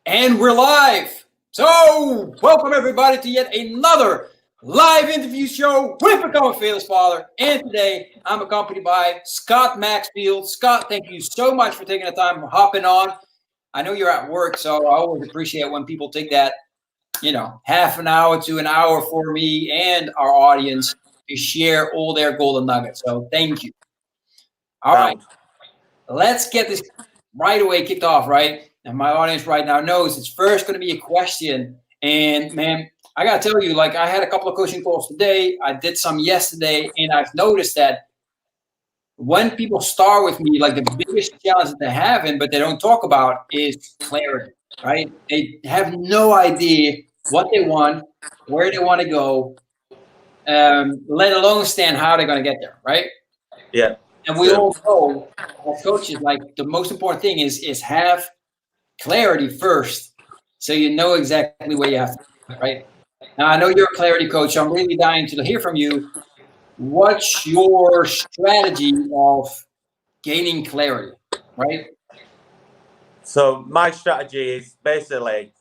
And we're live. So, welcome everybody to yet another live interview show with Become a Fearless Father. And today, I'm accompanied by Scott Maxfield. Scott, thank you so much for taking the time for hopping on. I know you're at work, so I always appreciate when people take that, half an hour to an hour for me and our audience to share all their golden nuggets. So, thank you. All right, let's get this right away kicked off, right? And my audience right now knows it's first going to be a question. And man, I got to tell you, like I had a couple of coaching calls today. I did some yesterday, and I've noticed that when people start with me, like the biggest challenge that they're having, but they don't talk about is clarity, right? They have no idea what they want, where they want to go, let alone understand how they're going to get there, right? Yeah. And we all know as coaches, like the most important thing is have clarity first, so you know exactly where you have to be, right? Now I know you're a clarity coach, so I'm really dying to hear from you. What's your strategy of gaining clarity, right? So my strategy is basically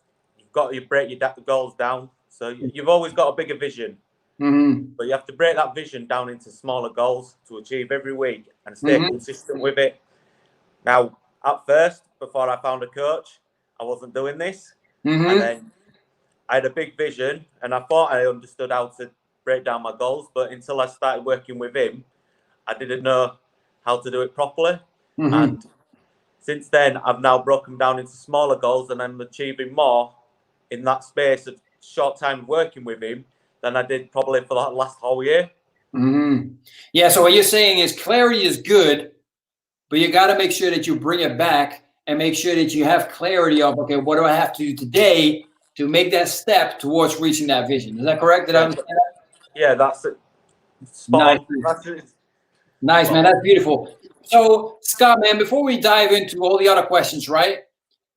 you break your goals down. So you've always got a bigger vision, but you have to break that vision down into smaller goals to achieve every week and stay consistent with it. Now, at first, before I found a coach, I wasn't doing this, and then I had a big vision, and I thought I understood how to break down my goals. But until I started working with him, I didn't know how to do it properly, and since then, I've now broken down into smaller goals, and I'm achieving more in that space of short time working with him than I did probably for that last whole year. Yeah, so what you're saying is clarity is good, but you got to make sure that you bring it back and make sure that you have clarity of, okay, what do I have to do today to make that step towards reaching that vision? Is that correct? Did I understand that? Yeah, that's it. Nice. Spot on. That's it. Nice, man. That's beautiful. So, Scott, man, before we dive into all the other questions, right?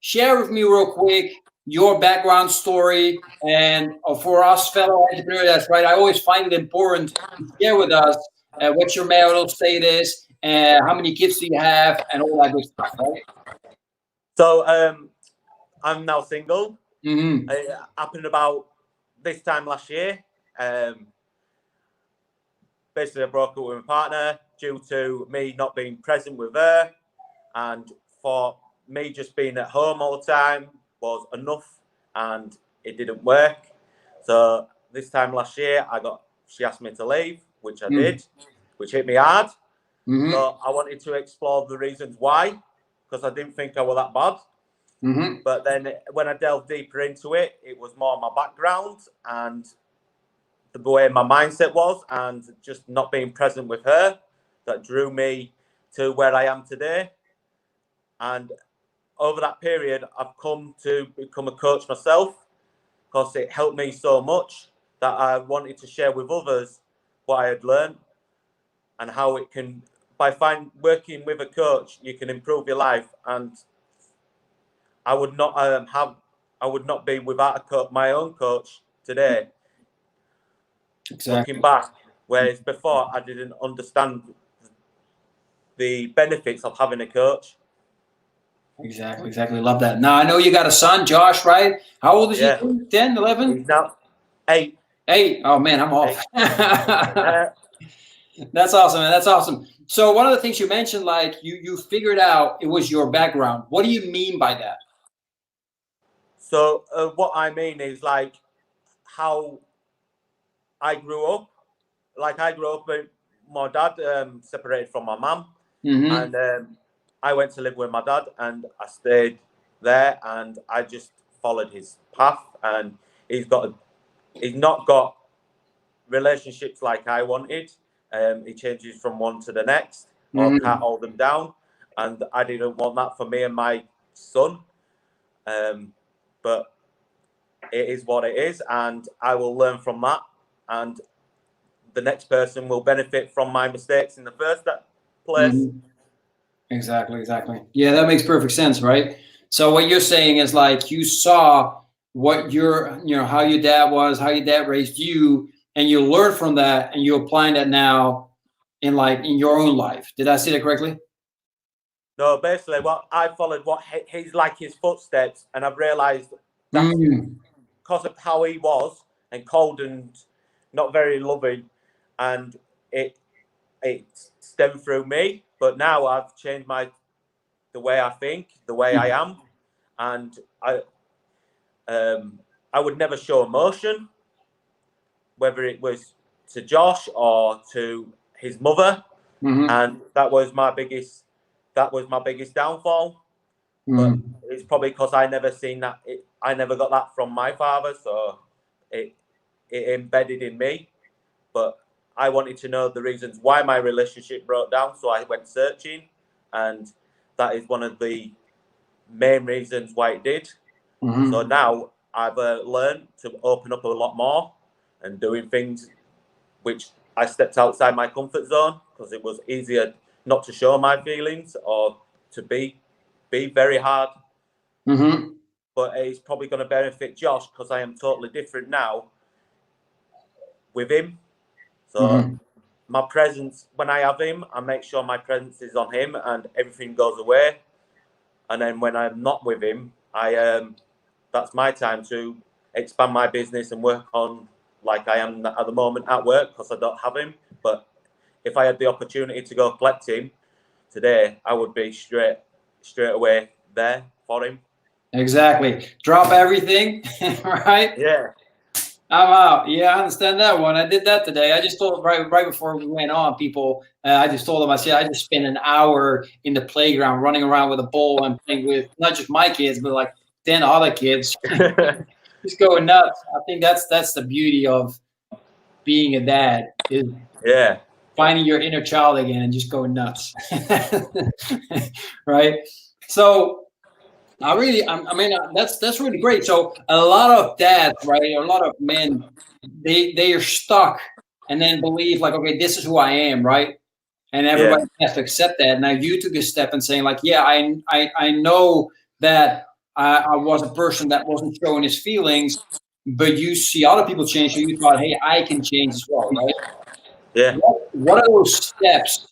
Share with me real quick your background story. And for us fellow entrepreneurs, right, I always find it important to share with us what's your marital status, how many kids do you have, and all that good stuff, right? So I'm now single. Mm-hmm. It happened about this time last year. Basically, I broke up with my partner due to me not being present with her, and for me just being at home all the time was enough, and it didn't work. So this time last year, she asked me to leave, which I did, which hit me hard. So I wanted to explore the reasons why, because I didn't think I was that bad. But then when I delved deeper into it, it was more my background and the way my mindset was, and just not being present with her, that drew me to where I am today. And over that period, I've come to become a coach myself, because it helped me so much that I wanted to share with others what I had learned and how it can, working with a coach, you can improve your life. And I would not I would not be without my own coach today. Exactly. Looking back, whereas before I didn't understand the benefits of having a coach. Exactly. Love that. Now, I know you got a son, Josh, right? How old is he? Yeah, 10, 11? he's now 8. 8. Oh, man, I'm off. Uh, That's awesome, man. That's awesome. So one of the things you mentioned, like you figured out it was your background. What do you mean by that? so what I mean is like how I grew up. Like I grew up with my dad separated from my mum, and I went to live with my dad, and I stayed there, and I just followed his path. And he's not got relationships like I wanted. He changes from one to the next, or can't hold them down, and I didn't want that for me and my son. But it is what it is, and I will learn from that, and the next person will benefit from my mistakes in the first place. Exactly. Yeah, that makes perfect sense, right? So what you're saying is like you saw what how your dad was, how your dad raised you, and you learned from that, and you're applying that now in your own life. Did I say that correctly? No, basically, what I followed, what he's like his footsteps, and I've realised that's Mm. because of how he was and cold and not very loving, and it stemmed through me. But now I've changed the way I think, the way I am, and I would never show emotion, whether it was to Josh or to his mother, and that was my biggest downfall. But it's probably because I never seen that. I never got that from my father, so it embedded in me. But I wanted to know the reasons why my relationship broke down, so I went searching, and that is one of the main reasons why it did. So now I've learned to open up a lot more and doing things which I stepped outside my comfort zone because it was easier not to show my feelings or to be very hard. But it's probably going to benefit Josh because I am totally different now with him. So my presence, when I have him, I make sure my presence is on him and everything goes away. And then when I'm not with him, that's my time to expand my business and work on, like I am at the moment at work, because I don't have him. But if I had the opportunity to go collect him today, I would be straight away there for him. Exactly. Drop everything, right? Yeah. I'm out. Yeah, I understand that one. I did that today. I just told right before we went on, people. I just told them. I said I just spent an hour in the playground running around with a ball and playing with not just my kids, but like 10 other kids, just going nuts. I think that's the beauty of being a dad is Yeah. finding your inner child again and just going nuts, right? So. I mean, that's really great. So a lot of dads, right? A lot of men, they are stuck and then believe like, okay, this is who I am, right? And everybody has to accept that. Now you took a step and saying like, yeah, I know that I was a person that wasn't showing his feelings, but you see other people change, so you thought, hey, I can change as well, right? Yeah. What are those steps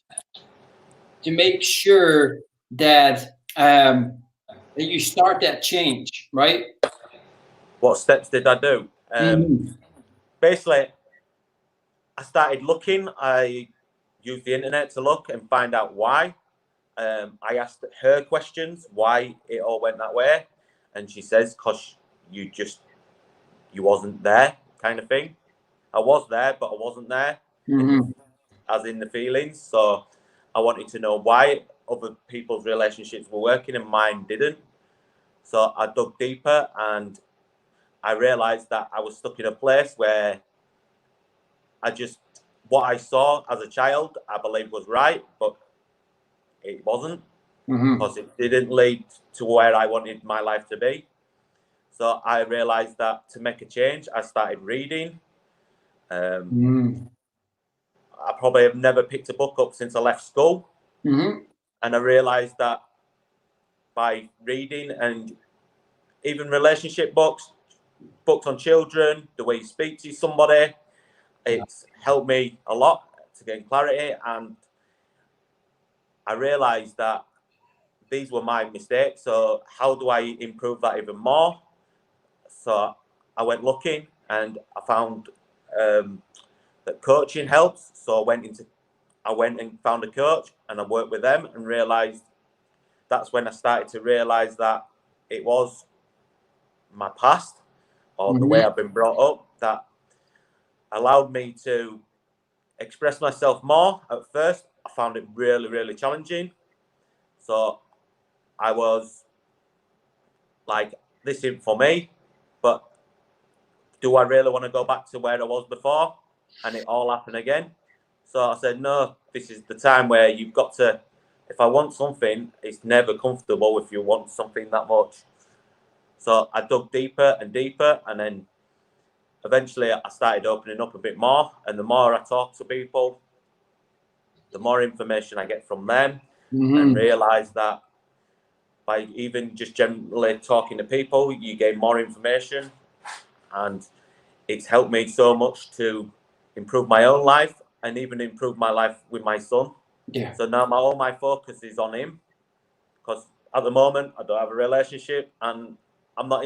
to make sure that that you start that change, right? What steps did I do? Basically, I started looking. I used the internet to look and find out why. I asked her questions, why it all went that way. And she says, because you wasn't there, kind of thing. I was there, but I wasn't there, as in the feelings. So I wanted to know why other people's relationships were working and mine didn't. So I dug deeper and I realized that I was stuck in a place where what I saw as a child, I believe was right, but it wasn't, because it didn't lead to where I wanted my life to be. So I realized that to make a change, I started reading. I probably have never picked a book up since I left school. And I realized that by reading and even relationship books on children, the way you speak to somebody, it's helped me a lot to gain clarity. And I realized that these were my mistakes. So how do I improve that even more? So I went looking and I found that coaching helps. So I went and found a coach and I worked with them and realized that's when I started to realize that it was my past or the way I've been brought up that allowed me to express myself more. At first, I found it really, really challenging. So I was like, this isn't for me, but do I really want to go back to where I was before? And it all happened again. So I said, no, this is the time where you've got to, if I want something, it's never comfortable if you want something that much. So I dug deeper and deeper, and then eventually I started opening up a bit more. And the more I talk to people, the more information I get from them, and realize that by even just generally talking to people, you gain more information. And it's helped me so much to improve my own life and even improve my life with my son. Yeah. So now all my focus is on him because at the moment I don't have a relationship and I'm not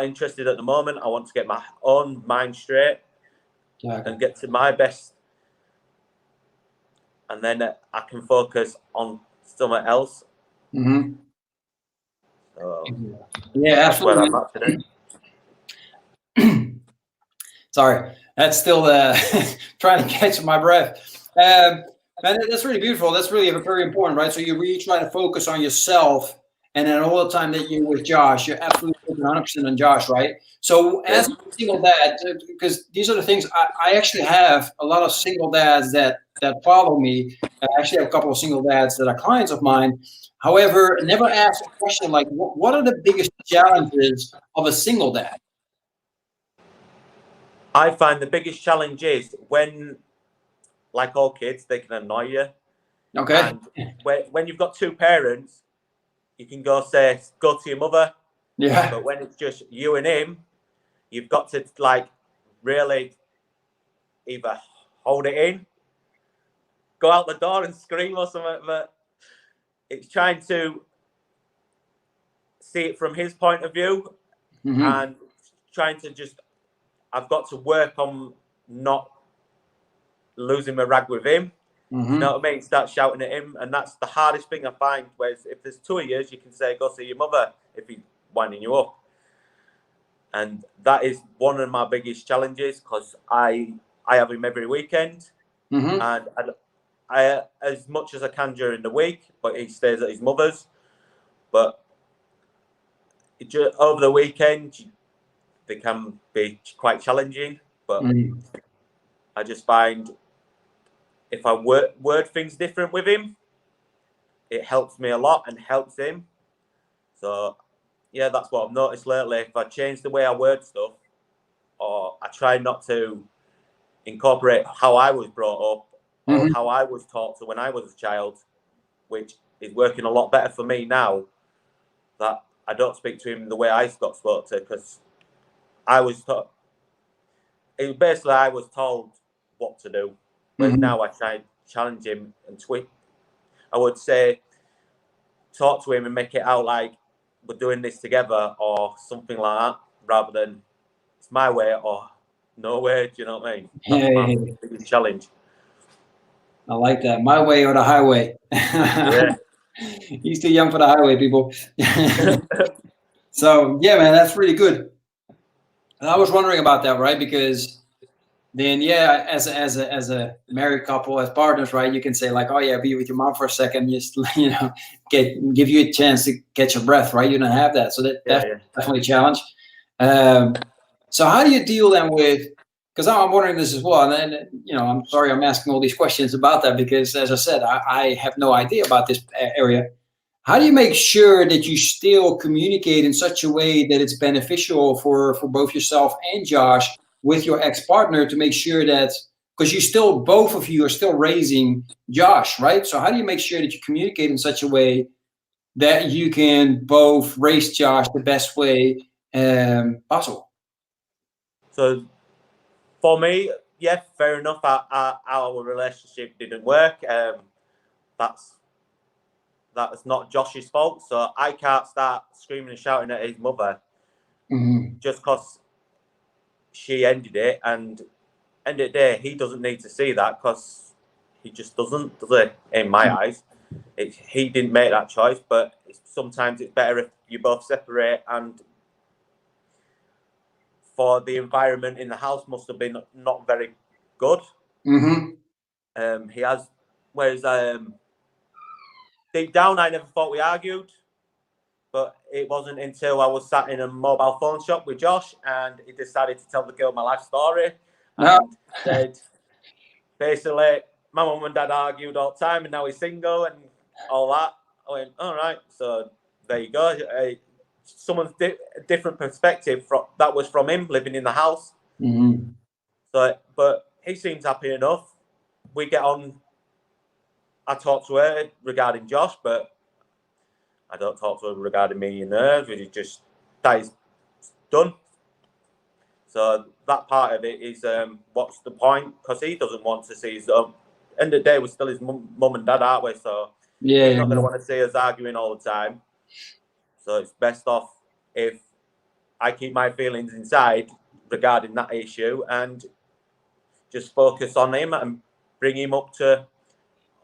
interested at the moment. I want to get my own mind straight and get to my best, and then I can focus on something else. Mm-hmm. So Yeah, that's where absolutely. I'm at today. Sorry, that's still trying to catch my breath. Man, that's really beautiful. That's really very important, right? So you're really trying to focus on yourself, and then all the time that you're with Josh, you're absolutely 100% on Josh, right? So as a single dad, because these are the things I actually have a lot of single dads that follow me. I actually have a couple of single dads that are clients of mine. However, never ask a question like, what are the biggest challenges of a single dad? I find the biggest challenge is when, like all kids, they can annoy you. Okay. And when you've got two parents, you can go to your mother. Yeah. But when it's just you and him, you've got to like really either hold it in, go out the door and scream or something. But it's trying to see it from his point of view, and trying to just, I've got to work on not losing my rag with him. You know what I mean? Start shouting at him, and that's the hardest thing I find. Whereas if there's two of you, you can say, "Go see your mother," if he's winding you up, and that is one of my biggest challenges because I have him every weekend, and I as much as I can during the week, but he stays at his mother's. But over the weekend, they can be quite challenging. But I just find if I word things different with him, it helps me a lot and helps him. So, yeah, that's what I've noticed lately. If I change the way I word stuff, or I try not to incorporate how I was brought up or how I was taught to when I was a child, which is working a lot better for me now, that I don't speak to him the way I got spoke to, because I was taught. Basically, I was told what to do. Whereas now I try and challenge him and tweak. I would say, talk to him and make it out like we're doing this together or something like that, rather than it's my way or no way. Do you know what I mean? That's my biggest challenge. I like that. My way or the highway. Yeah. He's too young for the highway, people. So yeah, man, that's really good. And I was wondering about that, right? Because then, yeah, as a married couple, as partners, right? You can say like, oh yeah, be with your mom for a second, just give you a chance to catch your breath, right? You don't have that, so that's definitely a challenge. So how do you deal then with? Because I'm wondering this as well, and I'm sorry I'm asking all these questions about that because, as I said, I have no idea about this area. How do you make sure that you still communicate in such a way that it's beneficial for both yourself and Josh with your ex-partner to make sure that, because both of you are still raising Josh, right? So how do you make sure that you communicate in such a way that you can both raise Josh the best way possible? So for me, yeah, fair enough. Our relationship didn't work. That's not Josh's fault. So I can't start screaming and shouting at his mother just because she ended it. And end of the day, he doesn't need to see that because he just doesn't, does he? In my eyes, he didn't make that choice. But sometimes it's better if you both separate. And for the environment in the house, must have been not very good. He has, whereas deep down, I never thought we argued. But it wasn't until I was sat in a mobile phone shop with Josh and he decided to tell the girl my life story and said, basically, my mum and dad argued all the time and now he's single and all that. I went, all right, so there you go. Someone's different perspective that was from him living in the house. So, but he seems happy enough. We get on. I talked to her regarding Josh, but I don't talk to her regarding me and her. That is done. So that part of it is what's the point? Because he doesn't want to see his own. End of the day, we're still his mum and dad, aren't we? So Yeah. He's not going to want to see us arguing all the time. So it's best off if I keep my feelings inside regarding that issue and just focus on him and bring him up to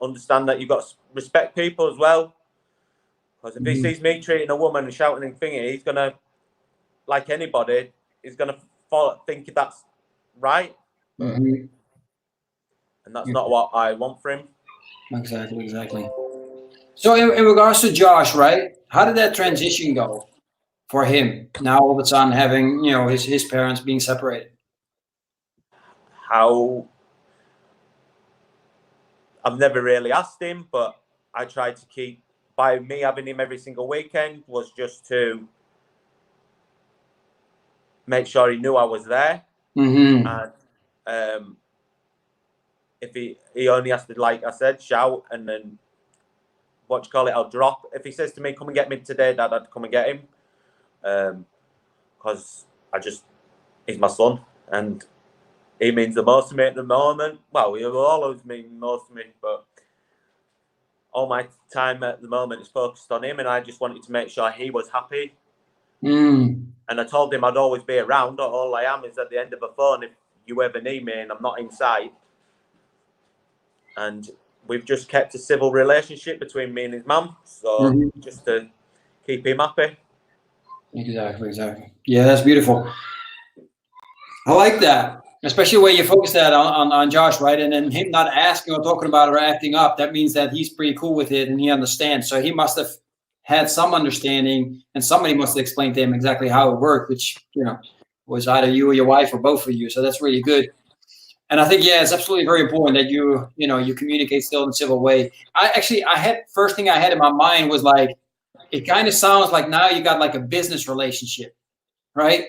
understand that you've got to respect people as well. Because if he sees me treating a woman and shouting and thingy, he's going to, like anybody, he's going to think that's right. Mm-hmm. And that's not what I want for him. Exactly. So in regards to Josh, right? How did that transition go for him? Now all of a sudden having, you know, his parents being separated. How I've never really asked him, but I tried to keep, by me having him every single weekend was just to make sure he knew I was there. Mm-hmm. And if he only has to, like I said, shout, and then I'll drop. If he says to me, come and get me today, Dad, I'd come and get him. Because he's my son, and he means the most to me at the moment. Well, he will always mean most to me, but all my time at the moment is focused on him, and I just wanted to make sure he was happy. And I told him I'd always be around. All I am is at the end of a phone if you ever need me and I'm not in sight. And we've just kept a civil relationship between me and his mum, so just to keep him happy. Exactly. Yeah, that's beautiful. I like that, especially where you focus that on Josh, right? And then him not asking or talking about it or acting up, that means that he's pretty cool with it and he understands. So he must have had some understanding, and somebody must have explained to him exactly how it worked, which, you know, was either you or your wife or both of you. So that's really good. And I think, yeah, it's absolutely very important that you communicate still in a civil way. First thing I had in my mind was like, it kind of sounds like now you got like a business relationship, right?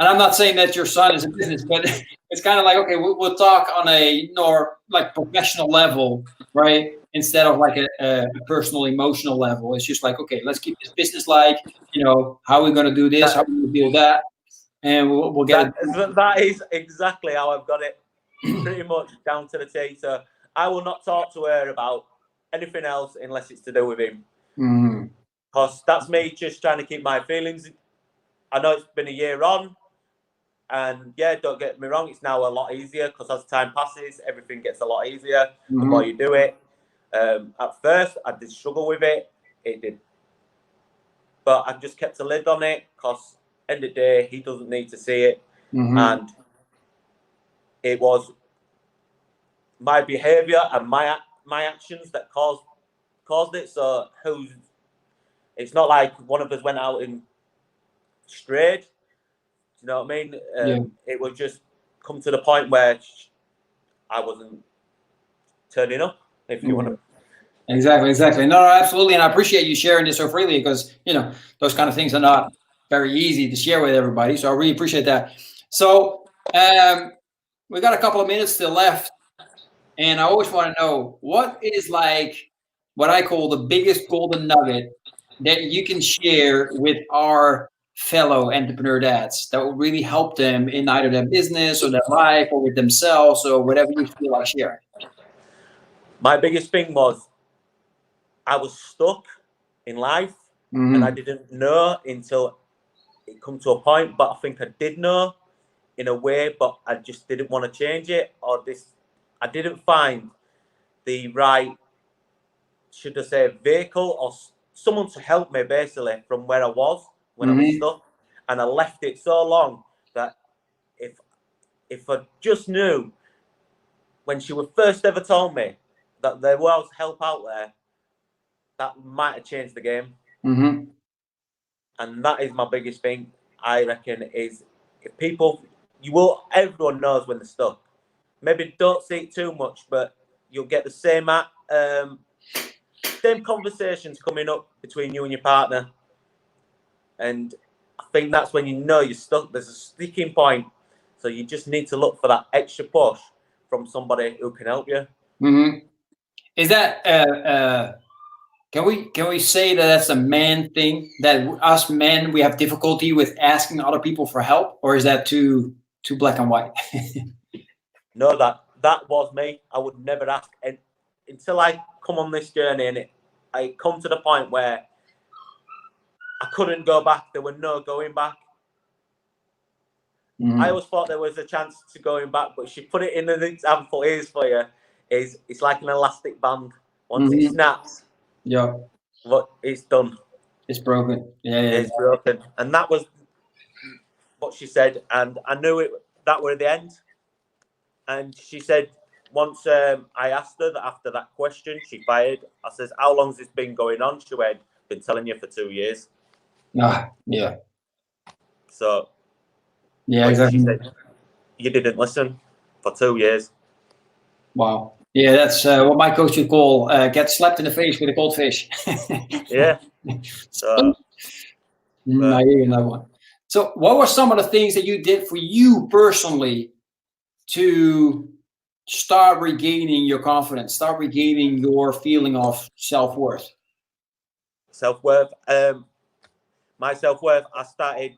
And I'm not saying that your son is a business, but it's kind of like, okay, we'll talk on a more like professional level, right? Instead of like a personal, emotional level. It's just like, okay, let's keep this business like, how are we going to do this? How are we going to deal with that? And we'll get it. That is exactly how I've got it pretty much down to the T. So I will not talk to her about anything else unless it's to do with him. Because that's me just trying to keep my feelings. I know it's been a year on. And yeah, don't get me wrong, it's now a lot easier because as time passes, everything gets a lot easier the more you do it. At first, I did struggle with it. It did. But I've just kept a lid on it because end of the day, he doesn't need to see it. And it was my behaviour and my actions that caused it. So it's not like one of us went out and strayed. You know what I mean? It would just come to the point where I wasn't turning up, if you want to. Exactly. No, absolutely. And I appreciate you sharing this so freely because, those kind of things are not very easy to share with everybody. So I really appreciate that. So we got a couple of minutes still left. And I always want to know, what is like what I call the biggest golden nugget that you can share with our fellow entrepreneur dads that will really help them in either their business or their life or with themselves or whatever you feel like sharing? My biggest thing was I was stuck in life and I didn't know until it come to a point, but I think I did know in a way, but I just didn't want to change it, or I didn't find the right, should I say, vehicle or someone to help me basically from where I was when I was stuck. And I left it so long that if I just knew when she was first ever told me that there was help out there, that might have changed the game. And that is my biggest thing, I reckon, is if everyone knows when they're stuck. Maybe don't see it too much, but you'll get the same conversations coming up between you and your partner. And I think that's when you know you're stuck. There's a sticking point. So you just need to look for that extra push from somebody who can help you. Is that can we say that that's a man thing, that us men, we have difficulty with asking other people for help, or is that too black and white? No, that was me. I would never ask until I come on this journey, and I come to the point where I couldn't go back. There were no going back. I always thought there was a chance to going back, but she put it in an example. Here's for you: it's like an elastic band. Once it snaps, yeah, what it's done. It's broken. Yeah, It's broken, and that was what she said. And I knew it. That were the end. And she said once I asked her that after that question, she fired. I says, "How long's this been going on?" She went, "Been telling you for 2 years." Yeah. So yeah, exactly. She said, "You didn't listen for 2 years." Wow. Yeah, that's what my coach would call get slapped in the face with a cold fish. Yeah. So, I hear that one. So, what were some of the things that you did for you personally to start regaining your confidence, start regaining your feeling of self-worth? Self-worth. My self-worth, I started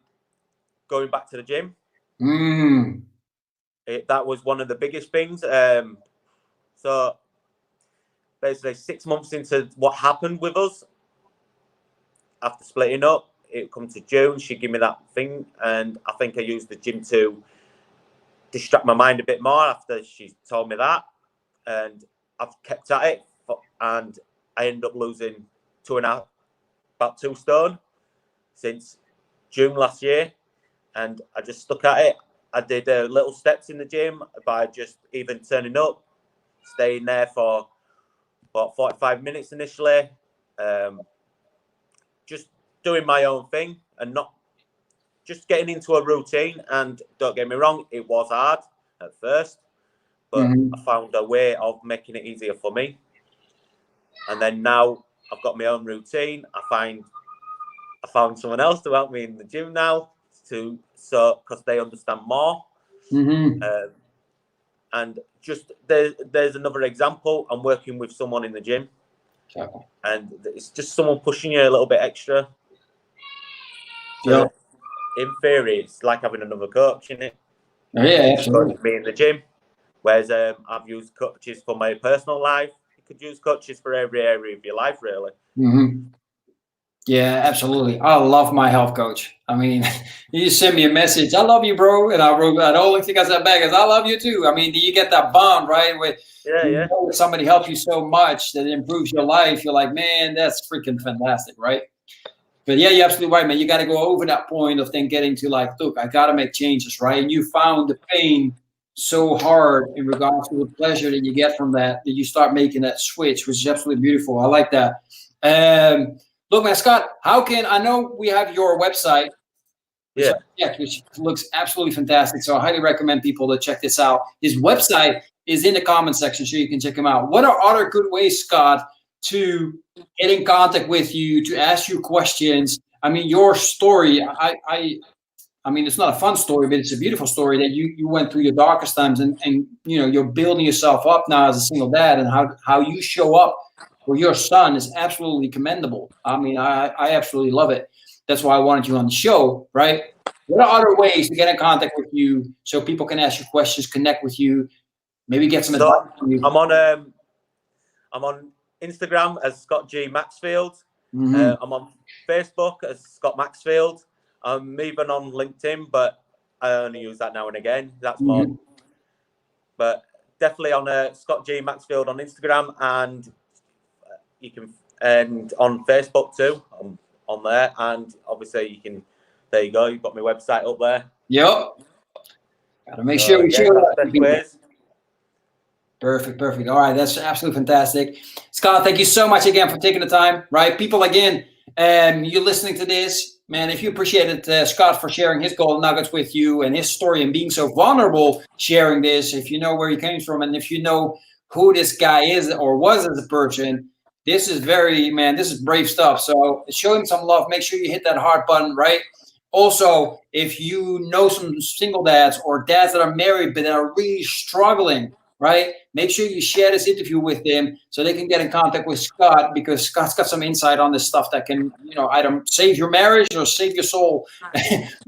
going back to the gym. That was one of the biggest things. So basically 6 months into what happened with us, after splitting up, it come to June, she gave me that thing, and I think I used the gym to distract my mind a bit more after she told me that, and I've kept at it, and I ended up losing about 2 stone since June last year, and I just stuck at it. I did little steps in the gym by just even turning up, staying there for about 45 minutes initially, just doing my own thing and not just getting into a routine. And don't get me wrong, it was hard at first, but I found a way of making it easier for me. And then now I've got my own routine. I found someone else to help me in the gym now, because they understand more. And just there's another example. I'm working with someone in the gym, and it's just someone pushing you a little bit extra. So in theory, it's like having another coach in it. Yeah, absolutely. Me in the gym, whereas I've used coaches for my personal life. You could use coaches for every area of your life, really. Yeah, absolutely. I love my health coach. I mean, you just send me a message, "I love you, bro," and I wrote, the only thing I said back is, "I love you too." I mean, do you get that bond, right? With somebody helps you so much that it improves your life. You're like, man, that's freaking fantastic, right? But yeah, you're absolutely right, man. You got to go over that point of then getting to like, look, I got to make changes, right? And you found the pain so hard in regards to the pleasure that you get from that you start making that switch, which is absolutely beautiful. I like that. Look, man, Scott, I know we have your website, which looks absolutely fantastic. So I highly recommend people to check this out. His website is in the comment section, so you can check him out. What are other good ways, Scott, to get in contact with you, to ask you questions? I mean, your story, I mean, it's not a fun story, but it's a beautiful story that you went through your darkest times, and you know, you're building yourself up now as a single dad, and how you show up for your son is absolutely commendable. I mean, I absolutely love it. That's why I wanted you on the show, right? What are other ways to get in contact with you so people can ask you questions, connect with you, maybe get some advice from you? I'm on Instagram as Scott G Maxfield. I'm on Facebook as Scott Maxfield. I'm even on LinkedIn, but I only use that now and again. That's more. But definitely on Scott G Maxfield on Instagram, and you can, and on Facebook too. I'm on there, and obviously you can. There you go. You've got my website up there. Yep. Got to make sure we share that. Perfect. All right, that's absolutely fantastic. Scott, thank you so much again for taking the time, right? People, again, you're listening to this, man, if you appreciated Scott for sharing his golden nuggets with you and his story and being so vulnerable sharing this, if you know where he came from and if you know who this guy is or was as a person, this is this is brave stuff. So show him some love. Make sure you hit that heart button, right? Also, if you know some single dads or dads that are married but that are really struggling, right? Make sure you share this interview with them so they can get in contact with Scott, because Scott's got some insight on this stuff that can, you know, either save your marriage or save your soul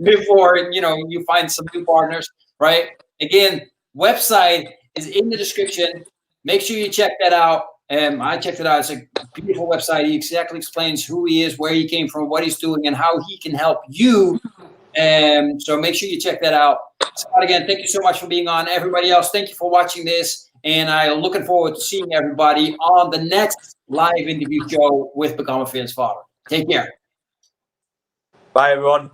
before, you know, you find some new partners, right? Again, website is in the description. Make sure you check that out. I checked it out. It's a beautiful website. He exactly explains who he is, where he came from, what he's doing, and how he can help you. So make sure you check that out. Scott, again, thank you so much for being on. Everybody else, thank you for watching this. And I'm looking forward to seeing everybody on the next live interview show with Become a Fearless Father. Take care. Bye, everyone.